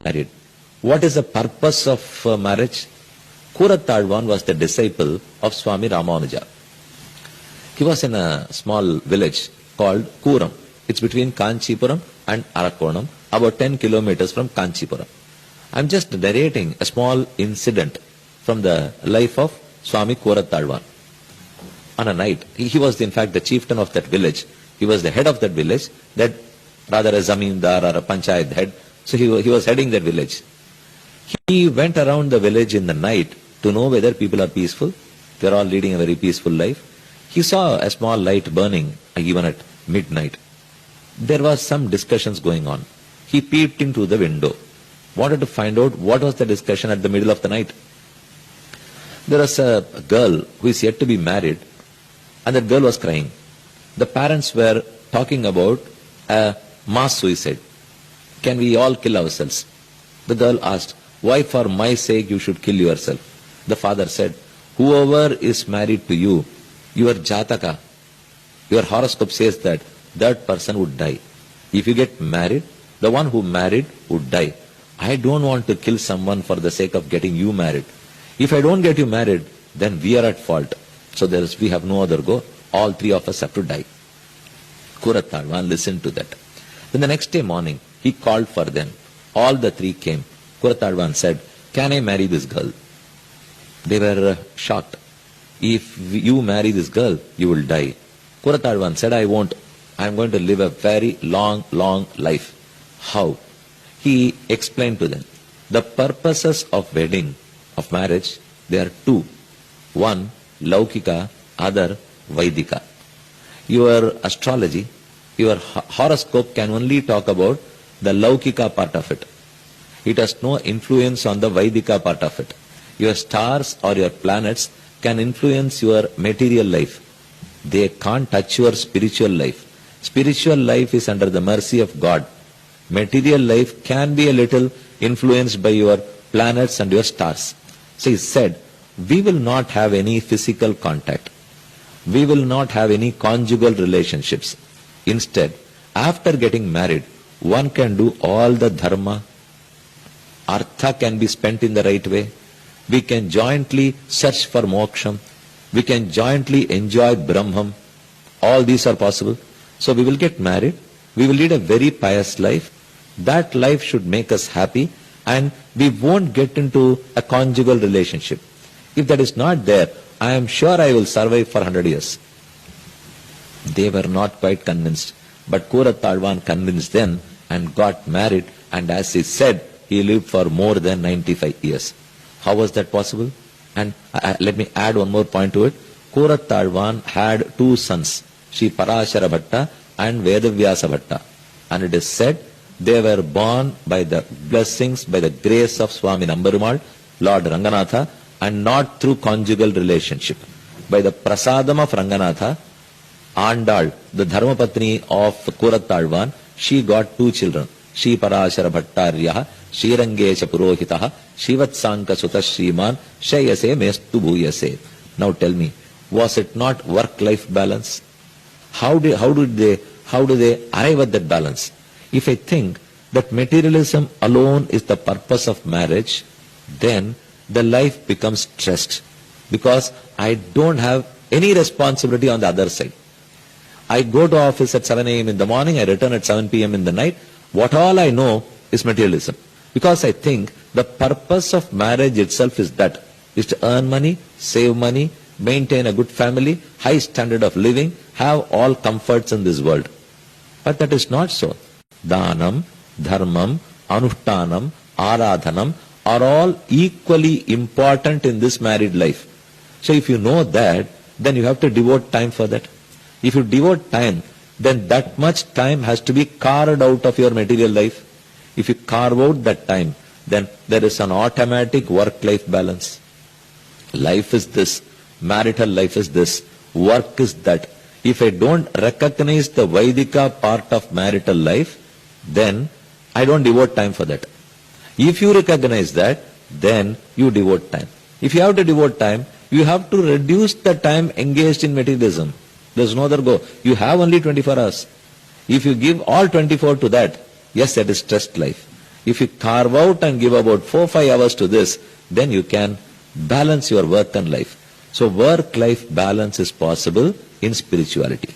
married. What is the purpose of marriage? Kurathazhvan was the disciple of Swami Ramanuja. He was in a small village called Kuram. It's between Kanchipuram and Arakonam, about 10 kilometers from Kanchipuram. I'm just narrating a small incident from the life of Swami Kurathazhvan. On a night, he was in fact the chieftain of that village. He was the head of that village, that rather a zamindar or a panchayat head. So he was heading that village. He went around the village in the night to know whether people are peaceful. They're all leading a very peaceful life. He saw a small light burning even at midnight. There was some discussions going on. He peeped into the window, wanted to find out what was the discussion at the middle of the night. There was a girl who is yet to be married, and that girl was crying. The parents were talking about a mass suicide. Can we all kill ourselves? The girl asked, why for my sake you should kill yourself? The father said, whoever is married to you, your jataka, your horoscope says that that person would die. If you get married, the one who married would die. I don't want to kill someone for the sake of getting you married. If I don't get you married, then we are at fault. So we have no other go. All three of us have to die. Kurathazhvan listened to that. Then the next day morning, he called for them. All the three came. Kurathazhvan said, can I marry this girl? They were shocked. If you marry this girl, you will die. Kurathazhvan said, I won't. I am going to live a very long life. How? He explained to them. The purposes of wedding, of marriage, there are two. One, Laukika, other, Vaidika. Your astrology, your horoscope can only talk about the Laukika part of it. It has no influence on the Vaidika part of it. Your stars or your planets can influence your material life. They can't touch your spiritual life. Spiritual life is under the mercy of God. Material life can be a little influenced by your planets and your stars. So he said, we will not have any physical contact. We will not have any conjugal relationships. Instead, after getting married, one can do all the dharma. Artha can be spent in the right way. We can jointly search for moksham. We can jointly enjoy Brahman. All these are possible. So we will get married. We will lead a very pious life. That life should make us happy, and we won't get into a conjugal relationship. If that is not there, I am sure I will survive for 100 years. They were not quite convinced. But Kurathazhvan convinced them and got married, and as he said, he lived for more than 95 years. How was that possible? And let me add one more point to it. Kurathazhvan had two sons, Sri Parashara Bhatta and Vedavyasa Bhatta. And it is said they were born by the blessings, by the grace of Swami Nambarumal, Lord Ranganatha, and not through conjugal relationship. By the prasadam of Ranganatha, Andal, the Dharmapatni of Kurathazhvan, she got two children, Shri Parashara Bhattaryaha, Shrirangesha Purohitaha, Shivatsanka Sutta Shriman, Shayase Mestu Bhuyase. Now tell me, was it not work-life balance? How do they arrive at that balance? If I think that materialism alone is the purpose of marriage, then the life becomes stressed, because I don't have any responsibility on the other side. I go to office at 7 a.m. in the morning, I return at 7 p.m. in the night. What all I know is materialism. Because I think the purpose of marriage itself is to earn money, save money, maintain a good family, high standard of living, have all comforts in this world. But that is not so. Dhanam, dharmam, anushtanam, aradhanam are all equally important in this married life. So if you know that, then you have to devote time for that. If you devote time, then that much time has to be carved out of your material life. If you carve out that time, then there is an automatic work-life balance. Life is this, marital life is this, work is that. If I don't recognize the Vaidika part of marital life, then I don't devote time for that. If you recognize that, then you devote time. If you have to devote time, you have to reduce the time engaged in materialism. There's no other go. You have only 24 hours. If you give all 24 to that, yes, that is stressed life. If you carve out and give about 4-5 hours to this, then you can balance your work and life. So work-life balance is possible in spirituality.